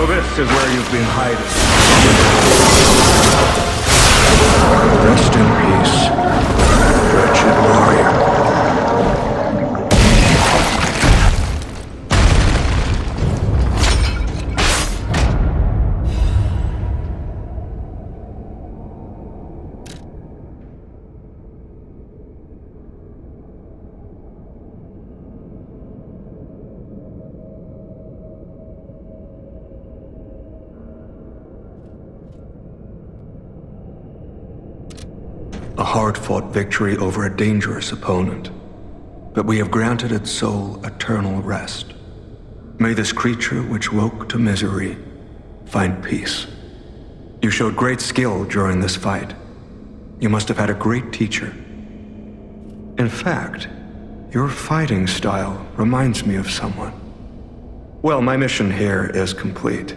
So this is where you've been hiding. Rest in peace, wretched warrior. A hard-fought victory over a dangerous opponent, but we have granted its soul eternal rest. May this creature which woke to misery find peace. You showed great skill during this fight. You must have had a great teacher. In fact, your fighting style reminds me of someone. Well, my mission here is complete.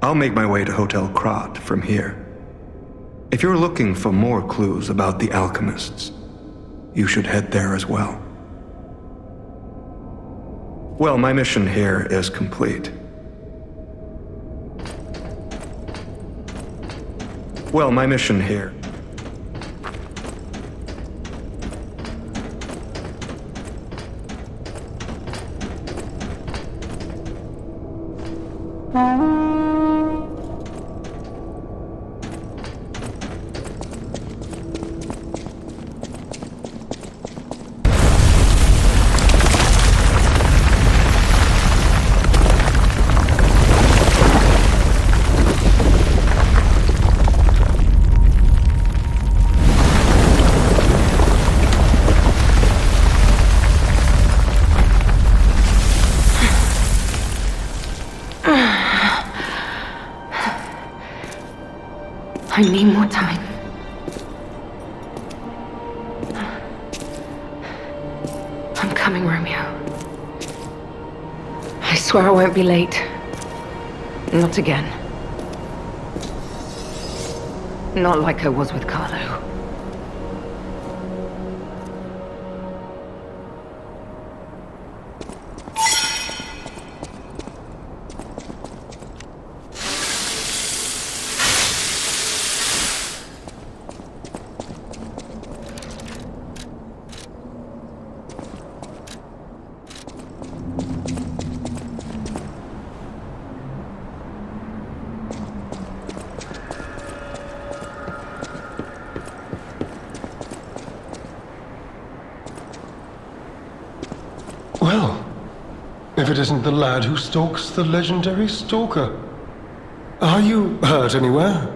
I'll make my way to Hotel Krat from here. If you're looking for more clues about the alchemists, you should head there as well. Well, my mission here is complete. Well, my mission here. I need more time. I'm coming, Romeo. I swear I won't be late. Not again. Not like I was with Carlo. Well, if it isn't the lad who stalks the legendary stalker. Are you hurt anywhere?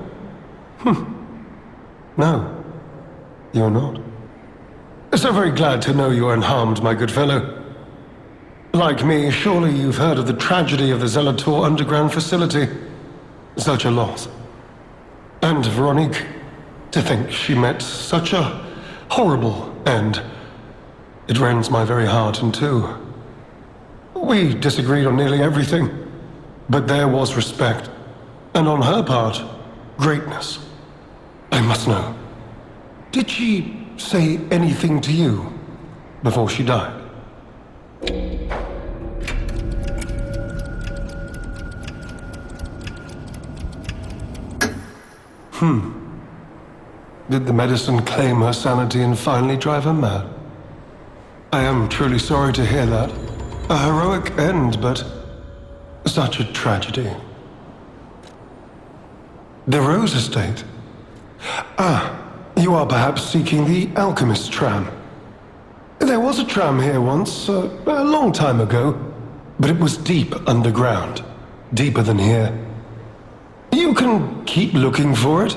No, you're not. So very glad to know you're unharmed, my good fellow. Like me, surely you've heard of the tragedy of the Zelator underground facility. Such a loss. And Veronique, to think she met such a horrible end. It rends my very heart in two. We disagreed on nearly everything, but there was respect, and on her part, greatness. I must know, did she say anything to you before she died? Did the medicine claim her sanity and finally drive her mad? I am truly sorry to hear that. A heroic end, but such a tragedy. The Rose Estate. You are perhaps seeking the Alchemist tram. There was a tram here once, a long time ago, but it was deep underground. Deeper than here. You can keep looking for it,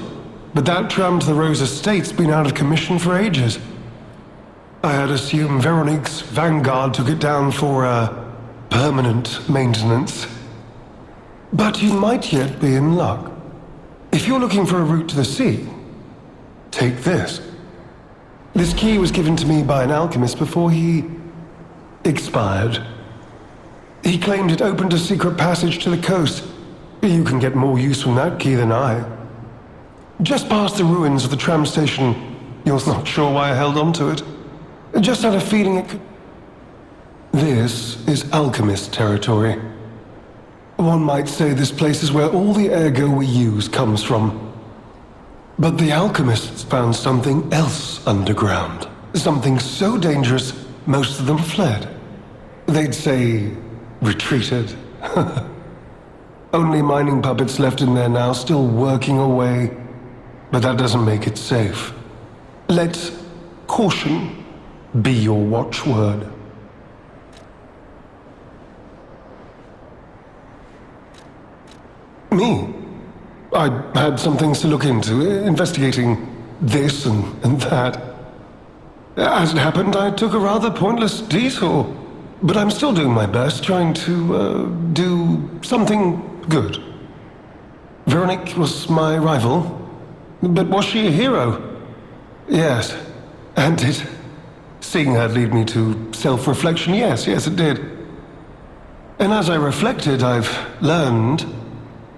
but that tram to the Rose Estate's been out of commission for ages. I had assumed Veronique's Vanguard took it down for, permanent maintenance. But you might yet be in luck. If you're looking for a route to the sea, take this. This key was given to me by an alchemist before he expired. He claimed it opened a secret passage to the coast. You can get more use from that key than I. Just past the ruins of the tram station, you're not sure why I held on to it. Just had a feeling it could... This is alchemist territory. One might say this place is where all the ergo we use comes from. But the alchemists found something else underground. Something so dangerous, most of them fled. They'd say, retreated. Only mining puppets left in there now, still working away. But that doesn't make it safe. Let caution be your watchword. Me? I had some things to look into, investigating this and that. As it happened, I took a rather pointless detour. But I'm still doing my best, trying to, do something good. Veronique was my rival. But was she a hero? Yes. And did seeing her lead me to self-reflection? Yes, it did. And as I reflected, I've learned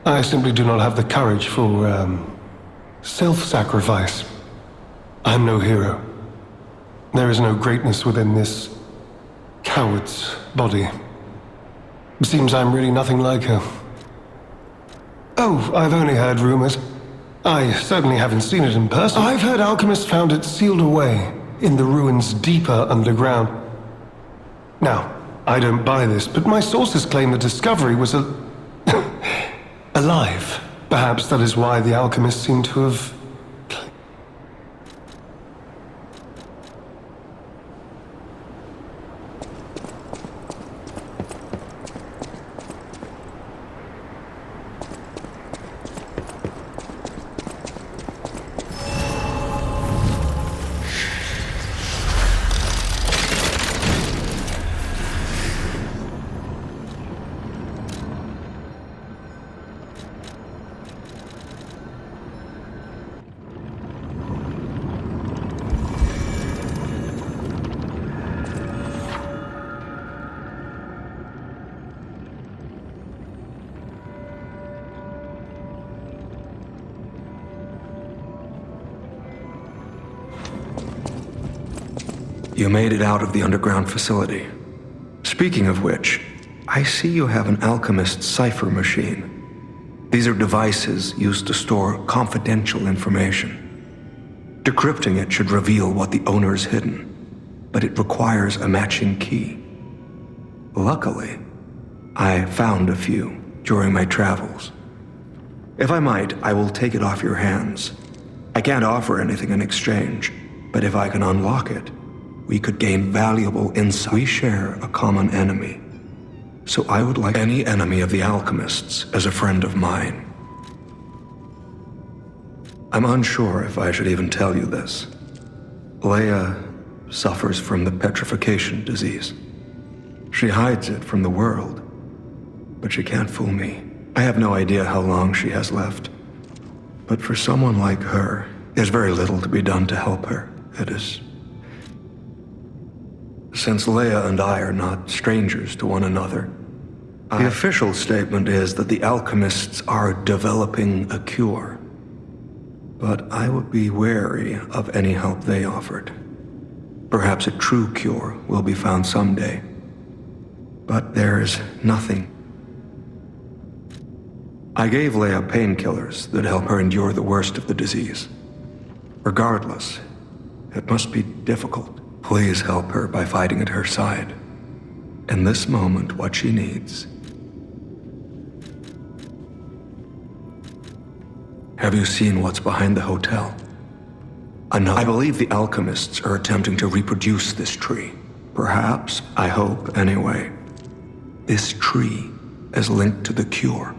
I simply do not have the courage for, self-sacrifice. I'm no hero. There is no greatness within this coward's body. It seems I'm really nothing like her. Oh, I've only heard rumors. I certainly haven't seen it in person. I've heard alchemists found it sealed away in the ruins deeper underground. Now, I don't buy this, but my sources claim the discovery was alive. Perhaps that is why the alchemists seem to have... You made it out of the underground facility. Speaking of which, I see you have an alchemist's cipher machine. These are devices used to store confidential information. Decrypting it should reveal what the owner's hidden, but it requires a matching key. Luckily, I found a few during my travels. If I might, I will take it off your hands. I can't offer anything in exchange, but if I can unlock it, we could gain valuable insight. We share a common enemy, so I would like any enemy of the alchemists as a friend of mine. I'm unsure if I should even tell you this. Leia suffers from the petrification disease. She hides it from the world, but she can't fool me. I have no idea how long she has left, but for someone like her, there's very little to be done to help her. It is... Since Leia and I are not strangers to one another, the official statement is that the alchemists are developing a cure. But I would be wary of any help they offered. Perhaps a true cure will be found someday. But there's nothing. I gave Leia painkillers that help her endure the worst of the disease. Regardless, it must be difficult. Please help her by fighting at her side. In this moment, what she needs. Have you seen what's behind the hotel? I believe the alchemists are attempting to reproduce this tree. Perhaps, I hope anyway, this tree is linked to the cure.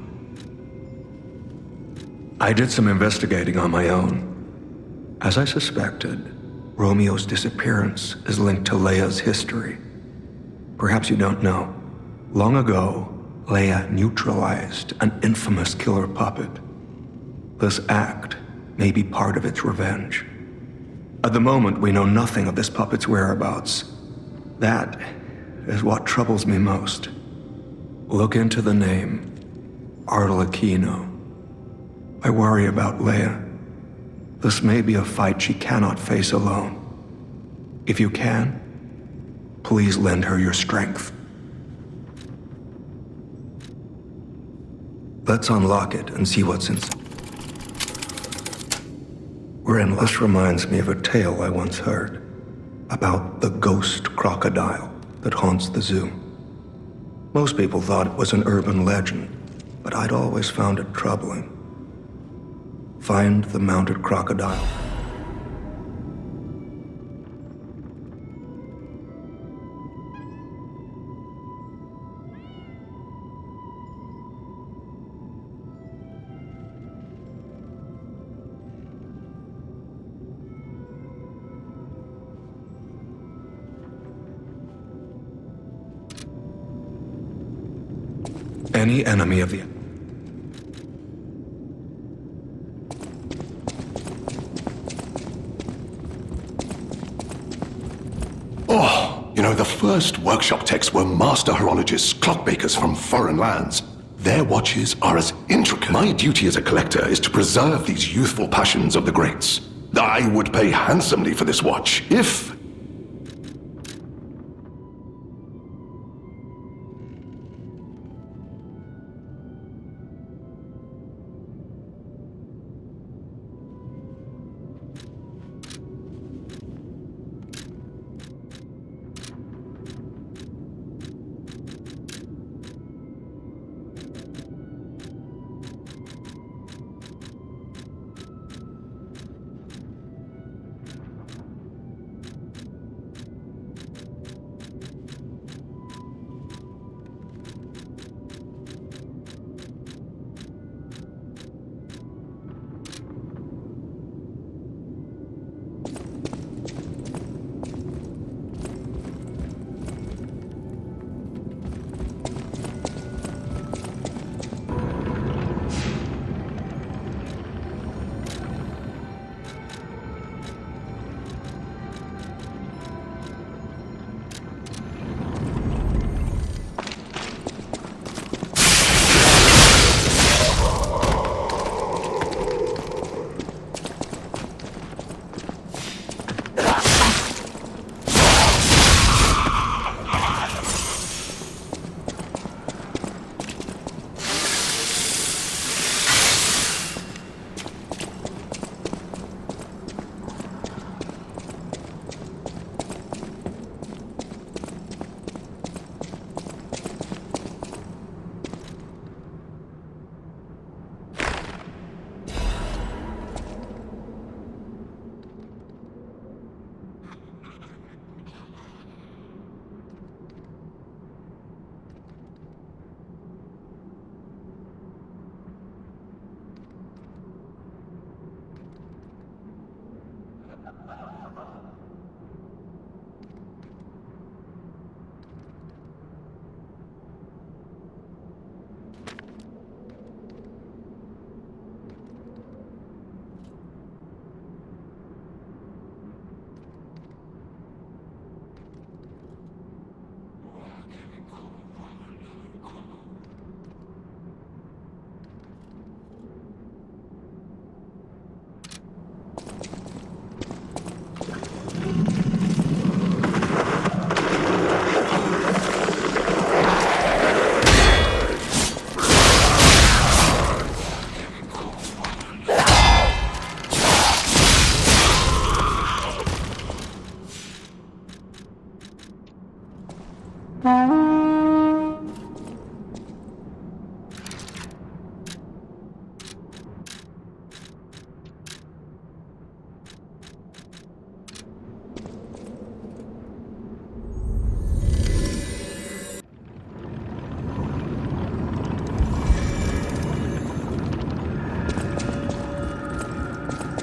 I did some investigating on my own. As I suspected, Romeo's disappearance is linked to Leia's history. Perhaps you don't know. Long ago, Leia neutralized an infamous killer puppet. This act may be part of its revenge. At the moment, we know nothing of this puppet's whereabouts. That is what troubles me most. Look into the name, Arlecchino. I worry about Leia. This may be a fight she cannot face alone. If you can, please lend her your strength. Let's unlock it and see what's inside. We're in. This reminds me of a tale I once heard about the ghost crocodile that haunts the zoo. Most people thought it was an urban legend, but I'd always found it troubling. Find the mounted crocodile. Any enemy of the... Oh, you know, the first workshop techs were master horologists, clockmakers from foreign lands. Their watches are as intricate. My duty as a collector is to preserve these youthful passions of the greats. I would pay handsomely for this watch, if...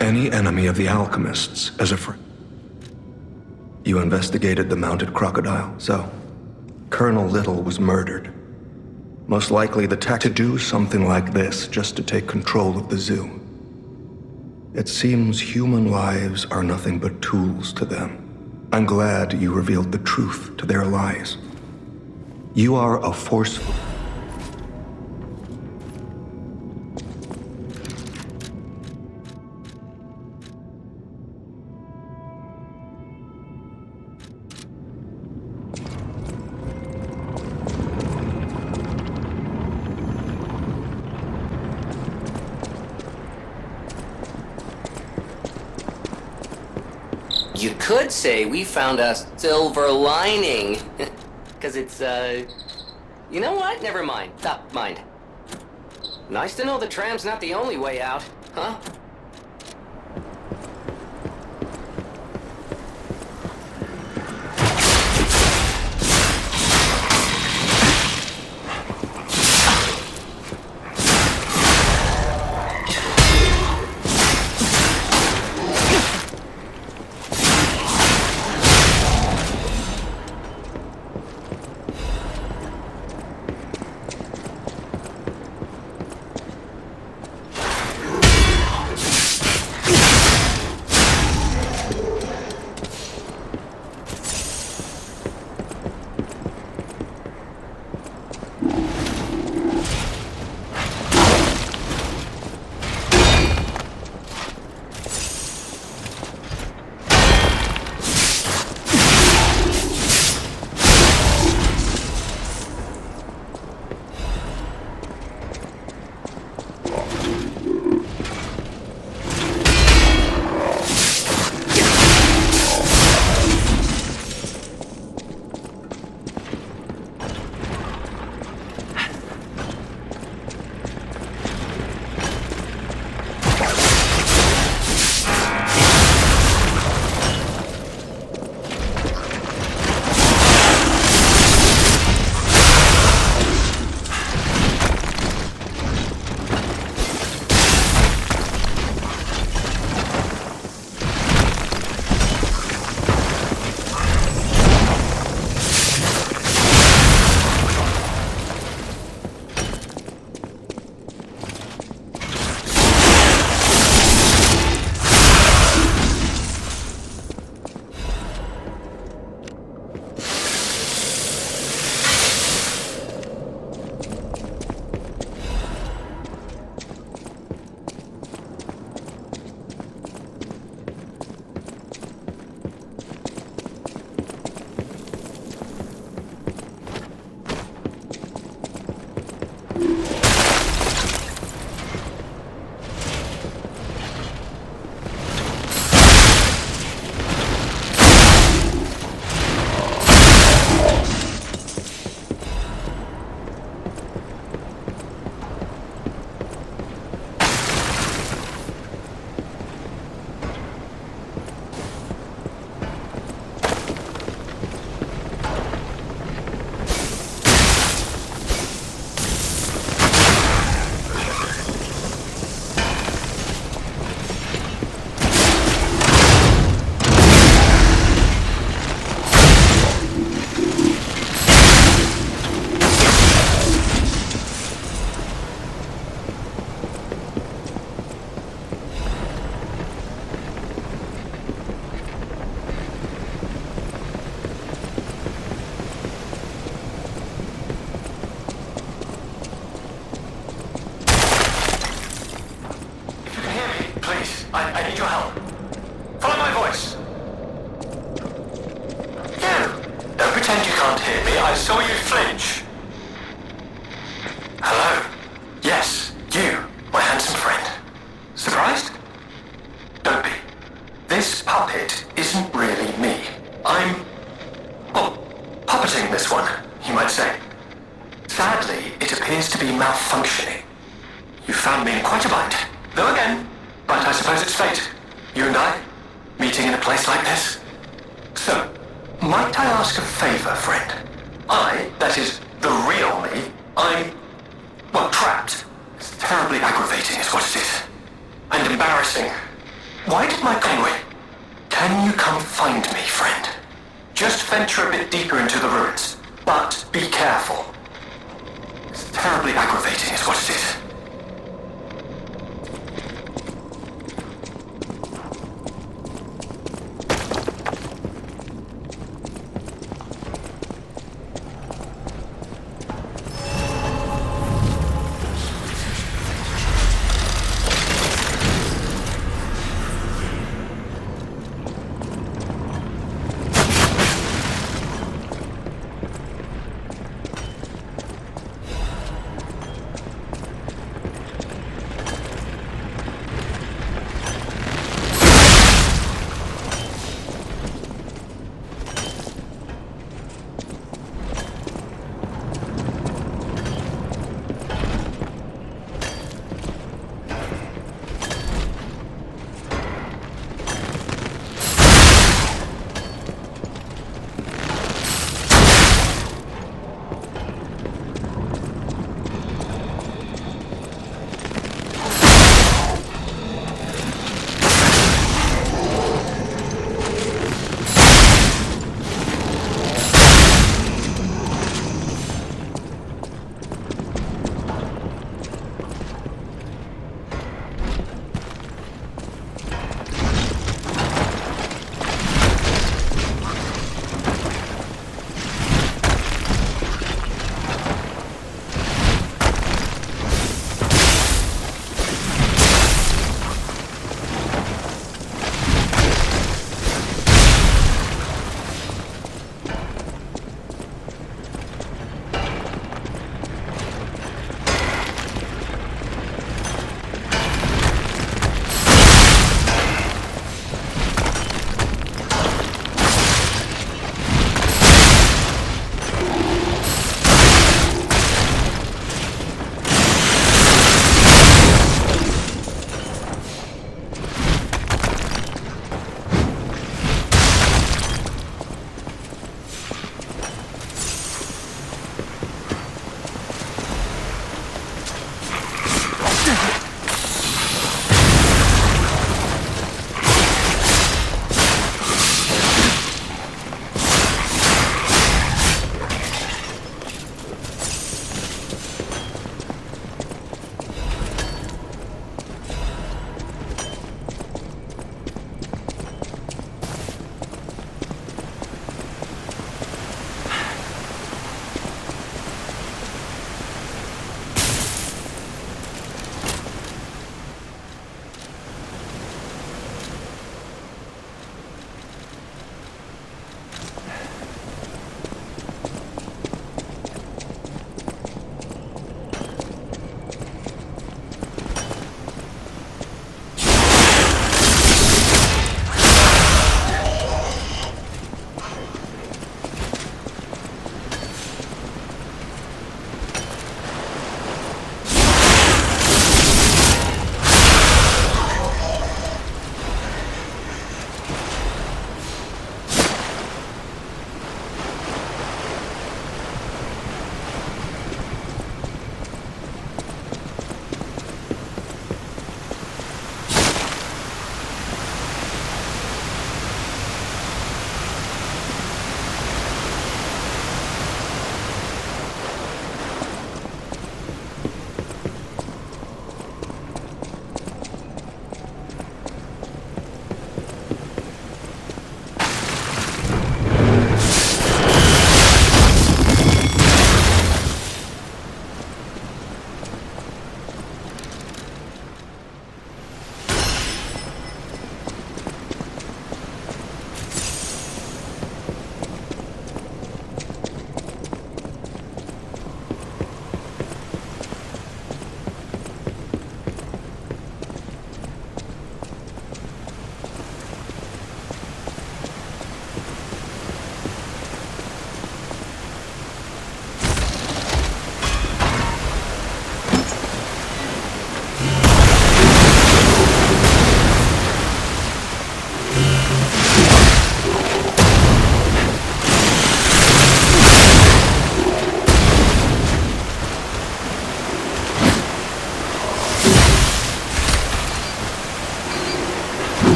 Any enemy of the alchemists as a friend. You investigated the mounted crocodile, so Colonel Little was murdered. Most likely the tech to do something like this just to take control of the zoo. It seems human lives are nothing but tools to them. I'm glad you revealed the truth to their lies. You are a forceful... You could say we found a silver lining. Because it's, You know what? Never mind. Stop, mind. Nice to know the tram's not the only way out, huh? I need your help. Follow my voice. You! Don't pretend you can't hear me. I saw you flinch. Hello? Yes, you, my handsome friend. Surprised? Don't be. This puppet isn't really me. I'm, well, puppeting this one, you might say. Sadly, it appears to be malfunctioning. You found me in quite a bind. Though again, but I suppose it's fate. You and I, meeting in a place like this. So, might I ask a favor, friend? That is, the real me, I'm, well, trapped. It's terribly aggravating is what it is. And embarrassing. Why did my anyway, can you come find me, friend? Just venture a bit deeper into the ruins. But be careful. It's terribly aggravating is what it is.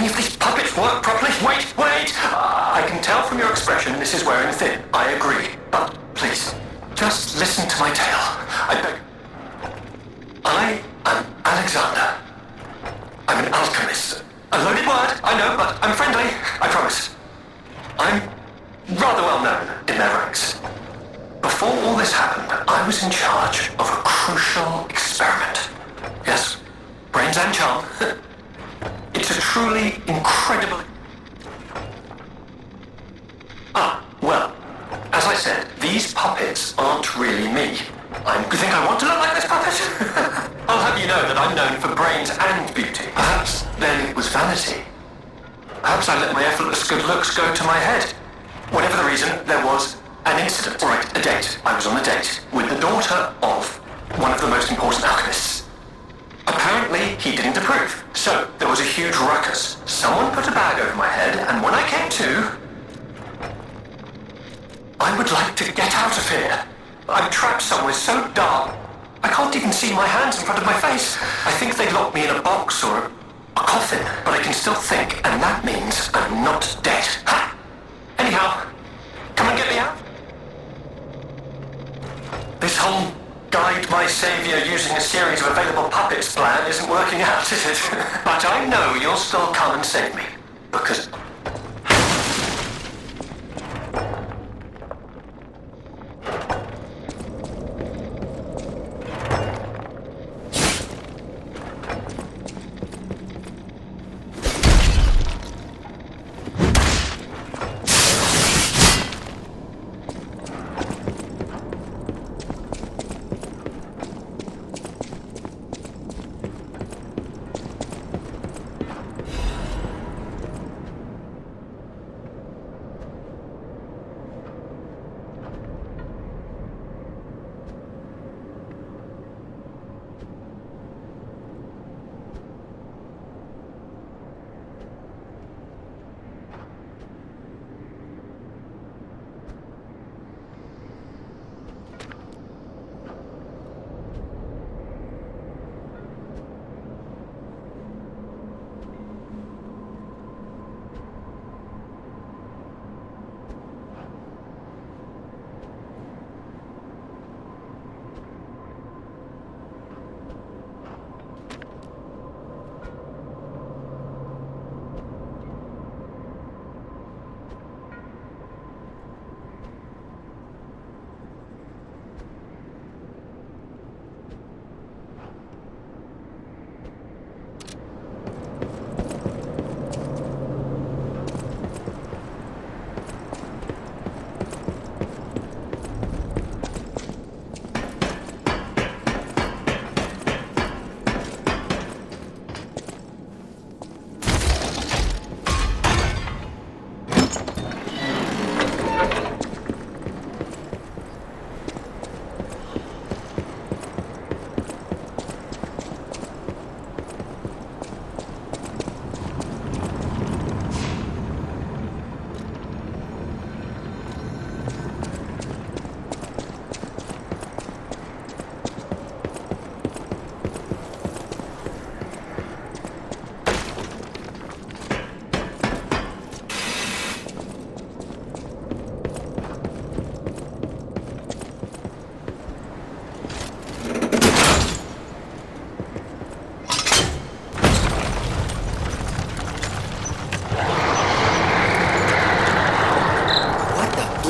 any of these puppets work properly? Wait! I can tell from your expression this is wearing thin. I agree. But please, just listen to my tale. I beg. I am Alexander. I'm an alchemist. A loaded word, I know, but I'm friendly. I promise. I'm rather well known in their ranks. Before all this happened, I was in charge of a crucial experiment. Yes, brains and charm. It's a truly incredible... Well, as I said, these puppets aren't really me. You think I want to look like this puppet? I'll have you know that I'm known for brains and beauty. Perhaps then it was vanity. Perhaps I let my effortless good looks go to my head. Whatever the reason, there was an incident. All right, a date. I was on a date with the daughter of one of the most important alchemists. Apparently, he didn't approve. So, there was a huge ruckus. Someone put a bag over my head, and when I came to... I would like to get out of here. I'm trapped somewhere so dark. I can't even see my hands in front of my face. I think they locked me in a box or a coffin, but I can still think, and that means I'm not dead. Ha! Anyhow, come and get me out. This whole guide my savior using a series of available puppets plan isn't working out, is it? But I know you'll still come and save me, because...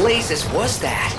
blazes was that?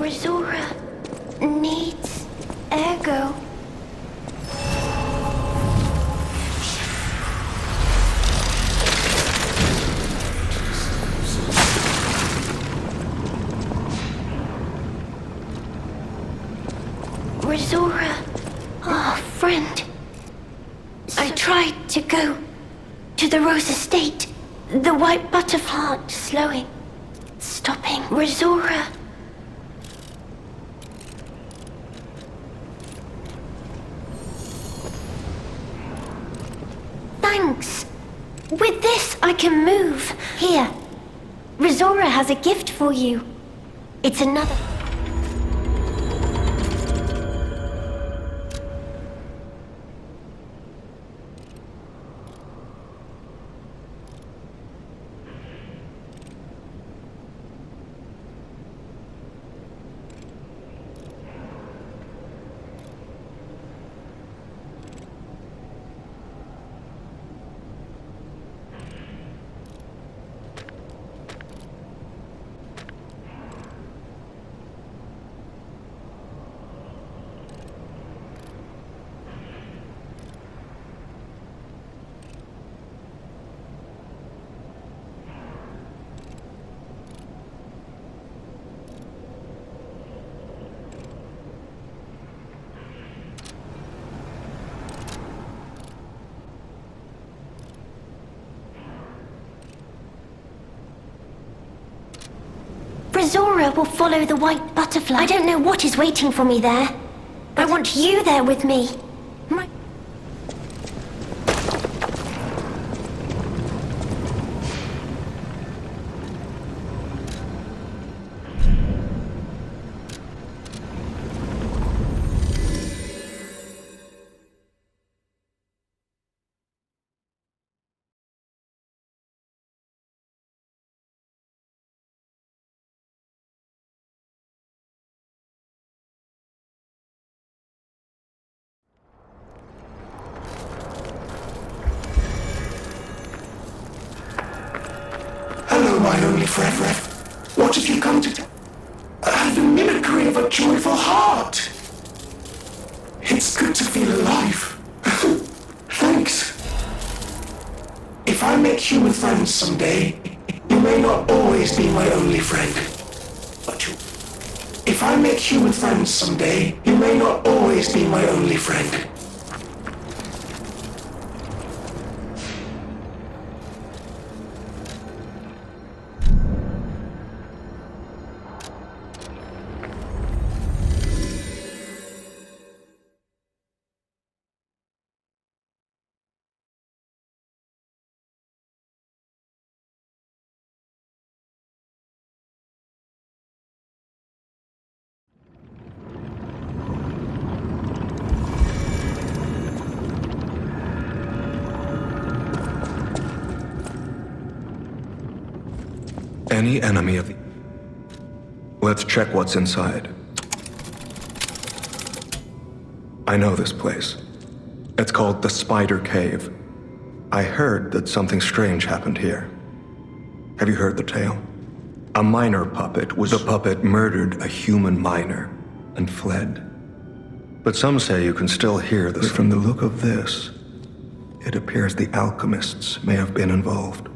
Resora needs ergo. Resora, oh, friend. I tried to go to the Rose Estate. The white butterfly slowing, stopping. Resora. Thanks. With this, I can move. Here. Resora has a gift for you. It's another... Resora will follow the white butterfly. I don't know what is waiting for me there. I want you there with me. Hello, my only friend. What have you come to do? The mimicry of a joyful heart. It's good to feel alive. Thanks. If I make human friends someday, you may not always be my only friend. But you... If I make human friends someday, you may not always be my only friend. Any enemy of the... Let's check what's inside. I know this place. It's called the Spider Cave. I heard that something strange happened here. Have you heard the tale? A miner puppet was... The puppet murdered a human miner and fled. But some say you can still hear this. From the look of this, it appears the alchemists may have been involved.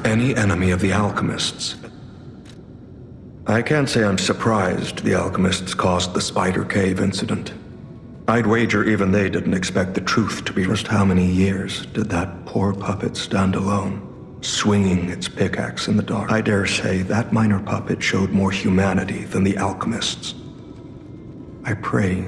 any enemy of the alchemists. I can't say I'm surprised the alchemists caused the Spider Cave incident. I'd wager even they didn't expect the truth to be. Just how many years did that poor puppet stand alone, swinging its pickaxe in the dark? I dare say that minor puppet showed more humanity than the alchemists. I pray